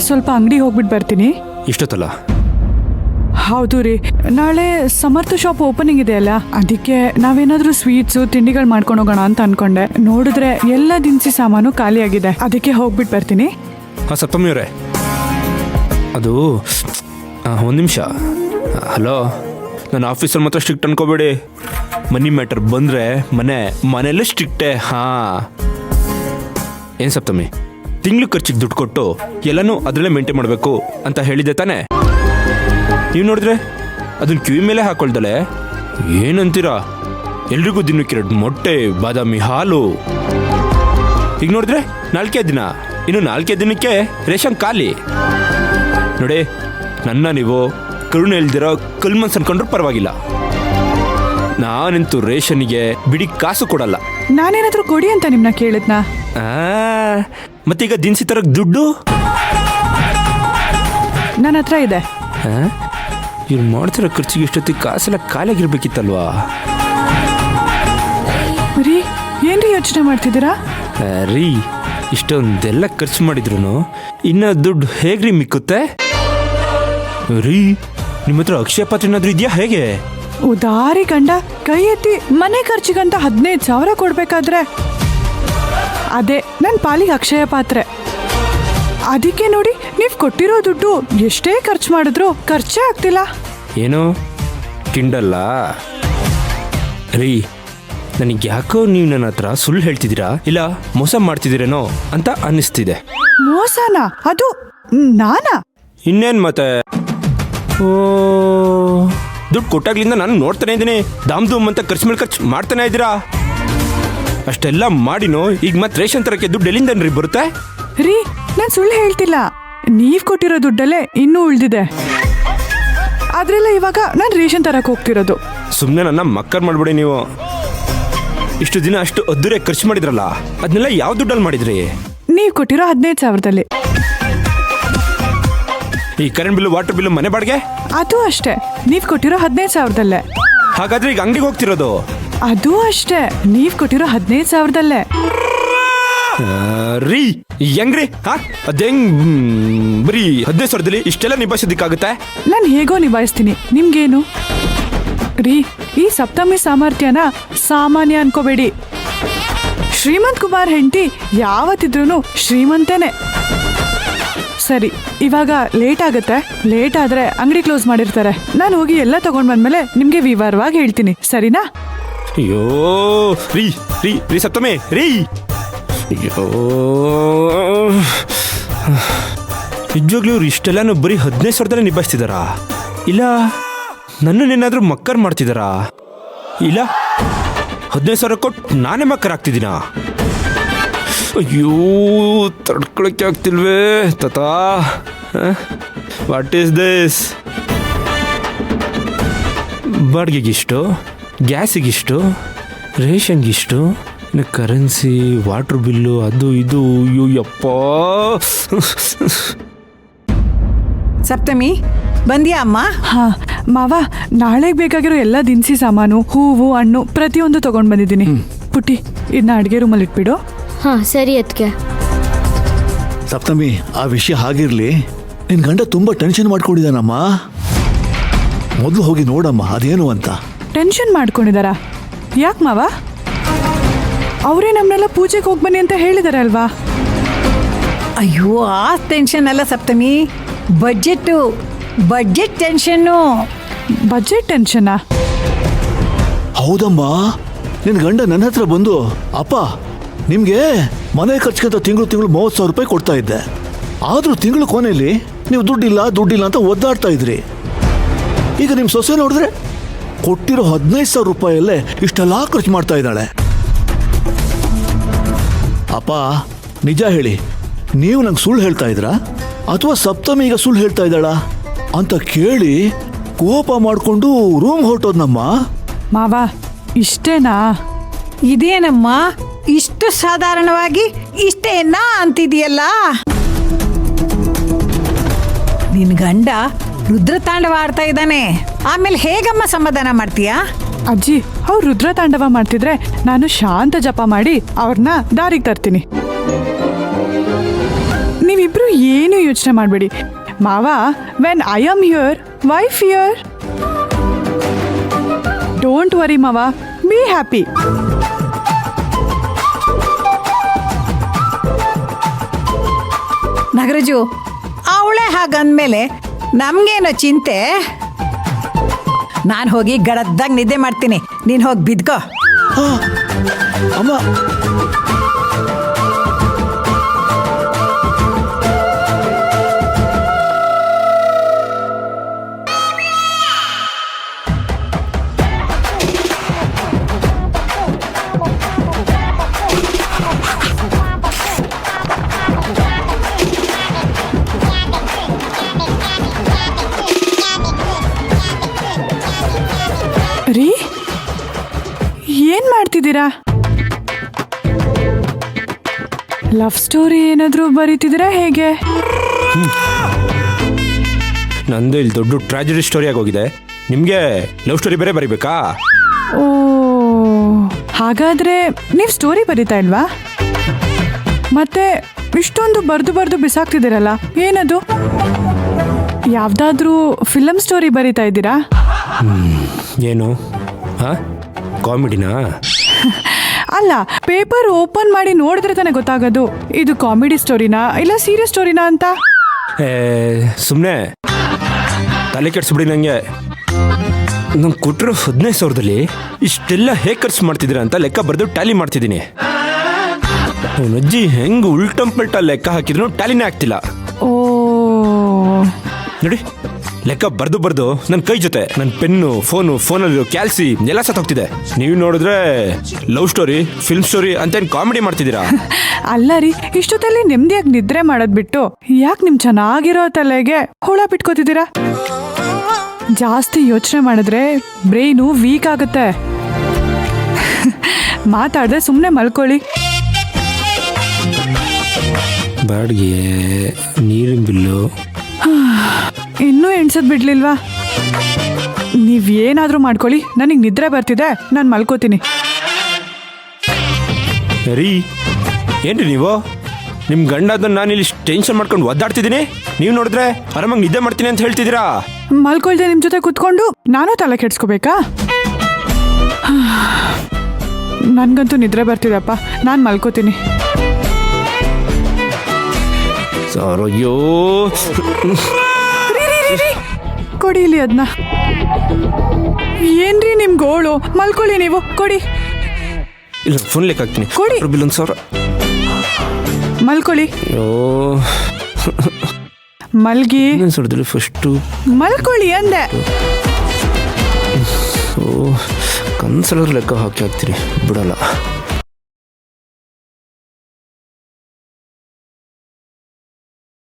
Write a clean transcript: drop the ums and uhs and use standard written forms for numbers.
ಸ್ವಲ್ಪ ಅಂಗಡಿ ಹೋಗ್ಬಿಟ್ಟು ಬರ್ತೀನಿ. ಇಷ್ಟೊತ್ತಲ್ಲ? ಹೌದು ರೀ, ನಾಳೆ ಸಮರ್ಥ ಶಾಪ್ ಓಪನಿಂಗ್ ಇದೆ ಅಲ್ಲ, ಅದಕ್ಕೆ ನಾವೇನಾದ್ರೂ ಸ್ವೀಟ್ಸು ತಿಂಡಿಗಳು ಮಾಡ್ಕೊಂಡು ಹೋಗೋಣ ಅಂತ ಅನ್ಕೊಂಡೆ. ನೋಡಿದ್ರೆ ಎಲ್ಲ ದಿನಸಿ ಸಾಮಾನು ಖಾಲಿ ಆಗಿದೆ, ಅದಕ್ಕೆ ಹೋಗ್ಬಿಟ್ಟು ಬರ್ತೀನಿ. ಹಾಂ ಸಪ್ತಮಿ ಅವರೇ, ಅದು ಒಂದು ನಿಮಿಷ. ಹಲೋ, ನನ್ನ ಆಫೀಸಲ್ಲಿ ಮಾತ್ರ ಸ್ಟ್ರಿಕ್ಟ್ ಅನ್ಕೋಬೇಡಿ. ಮನಿ ಮ್ಯಾಟರ್ ಬಂದರೆ ಮನೆಯಲ್ಲೇ ಸ್ಟ್ರಿಕ್ಟೇ. ಹಾಂ, ಏನು ಸಪ್ತಮಿ, ತಿಂಗ್ಳು ಖರ್ಚಿಗೆ ದುಡ್ಡು ಕೊಟ್ಟು ಎಲ್ಲನೂ ಅದರಲ್ಲೇ ಮೇಂಟೈನ್ ಮಾಡಬೇಕು ಅಂತ ಹೇಳಿದ್ದೆ ತಾನೇ? ನೀವು ನೋಡಿದ್ರೆ ಅದನ್ನ ಕಿವಿ ಮೇಲೆ ಹಾಕೊಳ್ದಲೆ ಏನಂತೀರಾ? ಎಲ್ರಿಗೂ ದಿನಕ್ಕೆ 2 ಮೊಟ್ಟೆ, ಬಾದಾಮಿ ಹಾಲು. ಈಗ ನೋಡಿದ್ರೆ 4 ದಿನ, ಇನ್ನು 4 ದಿನಕ್ಕೆ ರೇಷನ್ ಖಾಲಿ. ನೋಡಿ, ನನ್ನ ನೀವು ಕರುಣೆ ಇಲ್ದಿರೋ ಕಲ್ಮನ್ಸ್ ಅನ್ಕೊಂಡ್ರು ಪರವಾಗಿಲ್ಲ, ನಾನಂತೂ ರೇಷನ್ಗೆ ಬಿಡಿ ಕಾಸು ಕೊಡಲ್ಲ. ನಾನೇನಾದ್ರೂ ಕೊಡಿ ಅಂತ ನಿಮ್ನ ಕೇಳಿದ್ನಾ? ಮತ್ತೀಗ ದಿನಸಿ ತರಕ್ ದುಡ್ಡು ನನ್ನ ಹತ್ರ ಇದೆ. ಇವ್ರು ಮಾಡ್ತಿರೋ ಖರ್ಚಿಗೆ ಇಷ್ಟೊತ್ತಿಗೆ ಕಾಸೆಲ್ಲ ಖಾಲಿಯಾಗಿರ್ಬೇಕಿತ್ತಲ್ವಾ? ರೀ, ಏನ್ರಿ ಯೋಚನೆ ಮಾಡ್ತಿದ್ದೀರಾ? ರೀ, ಇಷ್ಟೊಂದೆಲ್ಲ ಖರ್ಚು ಮಾಡಿದ್ರು ಇನ್ನ ದುಡ್ಡು ಹೇಗ್ರಿ ಮಿಕ್ಕುತ್ತೆ ರೀ? ನಿಮ್ಮ ಹತ್ರ ಅಕ್ಷಯ ಪಾತ್ರ ಏನಾದ್ರೂ ಇದೆಯಾ ಹೇಗೆ? ಉದಾರಿ ಗಂಡ ಕೈ ಎತ್ತಿ ಮನೆ ಖರ್ಚಿಗಂತ 15,000 ಕೊಡ್ಬೇಕಾದ್ರೆ ಅದೇ ನನ್ನ ಪಾಲಿಗೆ ಅಕ್ಷಯ ಪಾತ್ರೆ. ಅದಕ್ಕೆ ನೋಡಿ, ನೀವು ಕೊಟ್ಟಿರೋ ದುಡ್ಡು ಎಷ್ಟೇ ಖರ್ಚು ಮಾಡಿದ್ರು ಖರ್ಚೇ ಆಗ್ತಿಲ್ಲ. ಏನು ಕಿಂಡಲ್ಲ ರೀ? ನನಗೆ ಯಾಕೋ ನೀವು ನನ್ನ ಹತ್ರ ಸುಳ್ಳು ಹೇಳ್ತಿದ್ದೀರಾ, ಇಲ್ಲ ಮೋಸ ಮಾಡ್ತಿದ್ದೀರೇನೋ ಅಂತ ಅನ್ನಿಸ್ತಿದೆ. ಮೋಸನಾ? ಅದು ನಾನಾ? ಇನ್ನೇನು ಮತ್ತೆ? ಓ, ದುಡ್ಡು ಕೊಟ್ಟಾಗ್ಲಿಂದ ನಾನು ನೋಡ್ತಾನೆ ಇದ್ದೀನಿ, ದಾಮ್ ಧೂಮ್ ಅಂತ ಖರ್ಚು ಮೇಲೆ ಖರ್ಚು ಮಾಡ್ತಾನೆ ಇದ್ದೀರಾ. ಅಷ್ಟೆಲ್ಲ ಮಾಡಿನೋ ಈಗ ಮತ್ತೆ ರೇಷನ್ ತರಕ್ಕೆ ದುಡ್ಡು ಎಲ್ಲಿಂದನ್ರಿ ಬರುತ್ತೆ? ರೀ, ನಾನು ಸುಳ್ಳು ಹೇಳ್ತಿಲ್ಲ. ನೀವ್ ಕೊಟ್ಟಿರೋ ದುಡ್ಡಲ್ಲೇ ಇನ್ನೂ ಉಳಿದಿದೆ, ಆದ್ರೆಲ್ಲ ಇವಾಗ ನಾನು ರೇಷನ್ ತರಕ್ ಹೋಗ್ತಿರೋದು. ಸುಮ್ಮನೆ ನನ್ನ ಮಕ್ಕರ್ ಮಾಡ್ಬಿಡಿ ನೀವು. ಇಷ್ಟು ದಿನ ಅಷ್ಟು ಅದ್ದೂರಿ ಖರ್ಚು ಮಾಡಿದ್ರಲ್ಲ, ಅದನ್ನೆಲ್ಲ ಯಾವ ದುಡ್ಡಲ್ಲಿ ಮಾಡಿದ್ರಿ? ನೀವ್ ಕೊಟ್ಟಿರೋ 15,000ದಲ್ಲಿ. ಈ ಕರೆಂಟ್ ಬಿಲ್ಲು, ವಾಟರ್ ಬಿಲ್ಲು, ಮನೆ ಬಾಡಿಗೆ ಅದು ಅಷ್ಟೇ, ನೀವ್ ಕೊಟ್ಟಿರೋ 15,000ದಲ್ಲೇ. ಹಾಗಾದ್ರೆ ಈಗ ಅಂಗಡಿಗೆ ಹೋಗ್ತಿರೋದು? ಅದು ಅಷ್ಟೇ, ನೀವ್ ಕೊಟ್ಟಿರೋ 15,000ದಲ್ಲೇ. ರೀ ಹೆಂಗ್ರಿ? ಅದೇಂಗ್ ಬರೀ 15,000ದಲ್ಲಿ ಇಷ್ಟೆಲ್ಲ ನಿಭಾಯಿಸೋದಕ್ಕಾಗುತ್ತೆ? ನಾನು ಹೇಗೋ ನಿಭಾಯಿಸ್ತೀನಿ, ನಿಮ್ಗೇನು? ರೀ, ಈ ಸಪ್ತಮಿ ಸಾಮರ್ಥ್ಯನ ಸಾಮಾನ್ಯ ಅನ್ಕೋಬೇಡಿ. ಶ್ರೀಮಂತ್ ಕುಮಾರ್ ಹೆಂಡತಿ ಯಾವತ್ತಿದ್ರೂ ಶ್ರೀಮಂತನೇ. ಸರಿ, ಇವಾಗ ಲೇಟ್ ಆಗುತ್ತೆ. ಲೇಟ್ ಆದ್ರೆ ಅಂಗಡಿ ಕ್ಲೋಸ್ ಮಾಡಿರ್ತಾರೆ. ನಾನು ಹೋಗಿ ಎಲ್ಲ ತಗೊಂಡ್ ಬಂದ್ಮೇಲೆ ನಿಮ್ಗೆ ವಿವರವಾಗಿ ಹೇಳ್ತೀನಿ, ಸರಿನಾ? ಅಯ್ಯೋ ರೀ ರೀ ರೀ ಸಪ್ತಮಿ ರೀ, ಅಯ್ಯೋ ನಿಜವಾಗ್ಲೂ ಇವ್ರು ಇಷ್ಟೆಲ್ಲಾನು ಬರೀ 15,000ದಲ್ಲೇ ನಿಭಾಯಿಸ್ತಿದಾರಾ? ಇಲ್ಲ ನನ್ನನ್ನೇನಾದ್ರೂ ಮಕ್ಕರ್ ಮಾಡ್ತಿದಾರಾ? ಇಲ್ಲ 15,000 ಕೊಟ್ಟು ನಾನೇ ಮಕ್ಕರ್ ಆಗ್ತಿದ್ದೀನಾ? ಅಯ್ಯೋ, ತಡ್ಕೊಳಕ್ಕೆ ಆಗ್ತಿಲ್ವೇ ತಾತಾ. What is this? ಬಾಡಿಗೆಗಿಷ್ಟು, ಗ್ಯಾಸಿಗಿಷ್ಟು, ರೇಷನ್ಗಿಷ್ಟು, ಇನ್ನು ಕರೆನ್ಸಿ, ವಾಟ್ರ್ ಬಿಲ್ಲು, ಅದು ಇದು. ಅಯ್ಯೋ ಯಪ್ಪ. ಸಪ್ತಮಿ ಬಂದ್ಯಾ ಅಮ್ಮ? ಹಾ ಮಾವ, ನಾಳೆಗೆ ಬೇಕಾಗಿರೋ ಎಲ್ಲ ದಿನಸಿ ಸಾಮಾನು, ಹೂವು, ಹಣ್ಣು ಪ್ರತಿಯೊಂದು ತಗೊಂಡ್ ಬಂದಿದ್ದೀನಿ. ಪುಟ್ಟಿ, ಇದನ್ನ ಅಡುಗೆ ರೂಮಲ್ಲಿ ಇಟ್ಬಿಡು. ಹಾ ಸರಿ ಅದ್ಕೆ. ಸಪ್ತಮಿ, ಆ ವಿಷಯ ಹಾಗಿರ್ಲಿ, ನಿನ್ ಗಂಡ ತುಂಬಾ ಟೆನ್ಷನ್ ಮಾಡ್ಕೊಂಡಿದ್ದಾನಮ್ಮ. ಮೊದಲು ಹೋಗಿ ನೋಡಮ್ಮ ಅದೇನು ಅಂತ. ಟೆನ್ಷನ್ ಮಾಡ್ಕೊಂಡಿದಾರ? ಯಾಕೆ ಮಾವ? ಅವರೇ ನಮ್ಮನ್ನೆಲ್ಲ ಪೂಜೆಗೆ ಹೋಗ್ಬನ್ನಿ ಅಂತ ಹೇಳಿದಾರೆ ಅಲ್ವಾ? ಅಯ್ಯೋ, ಆ ಟೆನ್ಷನ್ ಅಲ್ಲ ಸಪ್ತಮಿ, ಬಡ್ಜೆಟ್ ಟೆನ್ಷನ್ನು. ಬಜೆಟ್ ಟೆನ್ಷನಾ? ಹೌದಮ್ಮ, ನಿನ್ ಗಂಡ ನನ್ನ ಹತ್ರ ಬಂದು, ಅಪ್ಪ ನಿಮ್ಗೆ ಮನೆ ಖರ್ಚಿಗಂತ ತಿಂಗಳು 30,000 ರೂಪಾಯಿ ಕೊಡ್ತಾ ಇದ್ದೆ, ಆದ್ರೂ ತಿಂಗಳು ಕೊನೆಯಲ್ಲಿ ನೀವು ದುಡ್ಡಿಲ್ಲ ಅಂತ ಒದ್ದಾಡ್ತಾ ಇದ್ರಿ. ಈಗ ನಿಮ್ ಸೊಸೆ ನೋಡಿದ್ರೆ ಕೊಟ್ಟಿರೋ 15,000 ರೂಪಾಯಲ್ಲೇ ಇಷ್ಟೆಲ್ಲ ಖರ್ಚು ಮಾಡ್ತಾ ಇದ್ದಾಳೆ. ಅಪ್ಪ ನಿಜ ಹೇಳಿ, ನೀವು ನಂಗೆ ಸುಳ್ಳು ಹೇಳ್ತಾ ಇದ್ರಾ ಅಥವಾ ಸಪ್ತಮಿ ಈಗ ಸುಳ್ಳು ಹೇಳ್ತಾ ಇದ್ದಾಳ ಅಂತ ಕೇಳಿ ಕೋಪ ಮಾಡಿಕೊಂಡು ರೂಮ್ ಹೊರಟೋದ್ನಮ್ಮ. ಮಾವ, ಇಷ್ಟೇನಾ? ಇದೇನಮ್ಮ ಇಷ್ಟು ಸಾಧಾರಣವಾಗಿ ಇಷ್ಟೇನಾ ಅಂತಿದೆಯಲ್ಲ? ನಿನ್ ಗಂಡ ರುದ್ರತಾಂಡವ ಆಡ್ತಾ ಇದ್ದಾನೆ, ಆಮೇಲೆ ಹೇಗಮ್ಮ ಸಮಾಧಾನ ಮಾಡ್ತೀಯಾ? ಅಜ್ಜಿ, ಅವ್ರು ರುದ್ರ ತಾಂಡವ ಮಾಡ್ತಿದ್ರೆ ನಾನು ಶಾಂತ ಜಪ ಮಾಡಿ ಅವ್ರನ್ನ ದಾರಿಗೆ ತರ್ತೀನಿ. ನೀವು ನೀವಿಬ್ರು ಏನು ಯೋಚನೆ ಮಾಡಬೇಡಿ. ಮಾವ, when I am here, why fear? Don't worry ಮಾವ, ಬಿ ಹ್ಯಾಪಿ. ನಾಗರಾಜು, ಅವಳೇ ಹಾಗಂದ್ಮೇಲೆ ನಮ್ಗೇನೋ ಚಿಂತೆ. ನಾನು ಹೋಗಿ ಗಡದ್ದಾಗ ನಿದ್ದೆ ಮಾಡ್ತೀನಿ, ನೀನು ಹೋಗಿ ಬಿದ್ಕೋ. ಆ, ಅಮ್ಮ ರೀ, ಏನ್ ಮಾಡ್ತಿದ್ದೀರಾ? ಲವ್ ಸ್ಟೋರಿ ಏನಾದ್ರೂ ಬರೀತಿದ್ದೀರಾ ಹೇಗೆ? ನಂದು ಇಲ್ಲಿ ದೊಡ್ಡ ಟ್ರಾಜಿಡಿ ಸ್ಟೋರಿ ಆಗೋಗಿದೆ, ನಿಮಗೆ ಲವ್ ಸ್ಟೋರಿ ಬೇರೆ ಬರೀಬೇಕಾ? ಓ, ಹಾಗಾದ್ರೆ ನೀವು ಸ್ಟೋರಿ ಬರೀತಾ ಇಲ್ವಾ? ಮತ್ತೆ ಇಷ್ಟೊಂದು ಬರ್ದು ಬಿಸಾಕ್ತಿದ್ದೀರಲ್ಲ, ಏನದು? ಯಾವ್ದಾದ್ರೂ ಫಿಲಮ್ ಸ್ಟೋರಿ ಬರೀತಾ ಇದ್ದೀರಾ? ಏನು? ಹಾಂ, ಕಾಮಿಡಿನಾ? ಅಲ್ಲ, ಪೇಪರ್ ಓಪನ್ ಮಾಡಿ ನೋಡಿದ್ರೆ ತಾನೇ ಗೊತ್ತಾಗೋದು ಇದು ಕಾಮಿಡಿ ಸ್ಟೋರಿನಾ ಇಲ್ಲ ಸೀರಿಯಸ್ ಸ್ಟೋರಿನಾ ಅಂತ. ಸುಮ್ಮನೆ ತಲೆ ಕೆಡಿಸ್ಬಿಡಿ ನನಗೆ. ನಂಗೆ ಕೊಟ್ಟಿರೋ 15,000ದಲ್ಲಿ ಇಷ್ಟೆಲ್ಲ ಹೇಗೆ ಖರ್ಚು ಮಾಡ್ತಿದ್ದೀರಾ ಅಂತ ಲೆಕ್ಕ ಬರೆದು ಟ್ಯಾಲಿ ಮಾಡ್ತಿದ್ದೀನಿ. ಅಜ್ಜಿ ಹೆಂಗೆ ಉಲ್ಟಂಪಲ್ಟ ಲೆಕ್ಕ ಹಾಕಿದ್ರು ಟ್ಯಾಲಿನೇ ಆಗ್ತಿಲ್ಲ. ಓ, ನೋಡಿ, ಲೆಕ್ಕ ಬರ್ದು ನನ್ನ ಕೈ ಜೊತೆ ನನ್ನ ಪೆನ್ನು, ಫೋನಲ್ಲಿರೋ ಕ್ಯಾಲ್ಸಿ ಎಲ್ಲ ಸತ್ತೋಗ್ತಿದೆ. ನೀವು ನೋಡಿದ್ರೆ ಲವ್ ಸ್ಟೋರಿ, ಫಿಲ್ಮ್ ಸ್ಟೋರಿ ಅಂತೇನು ಕಾಮಿಡಿ ಮಾಡ್ತಿದ್ದೀರಾ? ಅಲ್ಲ ರೀ, ಇಷ್ಟೊತ್ತಲ್ಲಿ ನೆಮ್ಮದಿಯಾಗಿ ನಿದ್ರೆ ಮಾಡೋದ್ ಬಿಟ್ಟು ಯಾಕೆ ನಿಮ್ ಚೆನ್ನಾಗಿರೋ ತಲೆಗೆ ಹುಳ ಬಿಟ್ಕೋತಿದ್ದೀರಾ? ಜಾಸ್ತಿ ಯೋಚನೆ ಮಾಡಿದ್ರೆ ಬ್ರೈನು ವೀಕ್ ಆಗುತ್ತೆ. ಮಾತಾಡದೆ ಸುಮ್ಮನೆ ಮಲ್ಕೊಳ್ಳಿ. ಬಾಡಿಗೆ, ನೀರಿನ ಬಿಲ್ಲು ಇನ್ನೂ ಎಣ್ಸದ್ ಬಿಡ್ಲಿಲ್ವಾ? ನೀವೇನಾದ್ರೂ ಮಾಡ್ಕೊಳ್ಳಿ, ನನಗೆ ನಿದ್ರೆ ಬರ್ತಿದೆ, ನಾನು ಮಲ್ಕೋತೀನಿ. ರೀ, ಏನ್ರಿ ನೀವು? ನಿಮ್ಮ ಗಂಡ ಅದನ್ನ ನಾನು ಇಲ್ಲಿ ಟೆನ್ಷನ್ ಮಾಡ್ಕೊಂಡು ಒದ್ದಾಡ್ತಿದ್ದೀನಿ, ನೀವು ನೋಡಿದ್ರೆ ಆರಾಮಾಗಿ ನಿದ್ದೆ ಮಾಡ್ತೀನಿ ಅಂತ ಹೇಳ್ತಿದ್ದೀರಾ. ಮಲ್ಕೊಳ್ದೆ ನಿಮ್ಮ ಜೊತೆ ಕುತ್ಕೊಂಡು ನಾನು ತಲೆ ಕೆಡ್ಸ್ಕೋಬೇಕಾ? ನನ್ಗಂತೂ ನಿದ್ರೆ ಬರ್ತಿದೆಪ್ಪ, ನಾನು ಮಲ್ಕೋತೀನಿ. ಅಯ್ಯೋ, ಕೊಡಿ ಇಲ್ಲಿ ಅದನ್ನ. ಏನ್ರಿ ನಿಮ್ ಗೋಳು? ಮಲ್ಕೊಳ್ಳಿ ನೀವು, ಕೊಡಿ. ಇಲ್ಲ, ಫೋನ್ ಲೆಕ್ಕ ಹಾಕ್ತೀನಿ, ಕೊಡಿ. ಬಿಲ್ 1,000. ಮಲ್ಕೊಳ್ಳಿ. ಅಯ್ಯೋ, ಮಲ್ಗಿ. ಸುಡ್ದಲ್ಲಿ ಫಸ್ಟು ಮಲ್ಕೊಳ್ಳಿ ಅಂದೆ. ಕನ್ಸಲರ್ ಲೆಕ್ಕ ಹಾಕಿ ಹಾಕ್ತೀನಿ, ಬಿಡಲ್ಲ.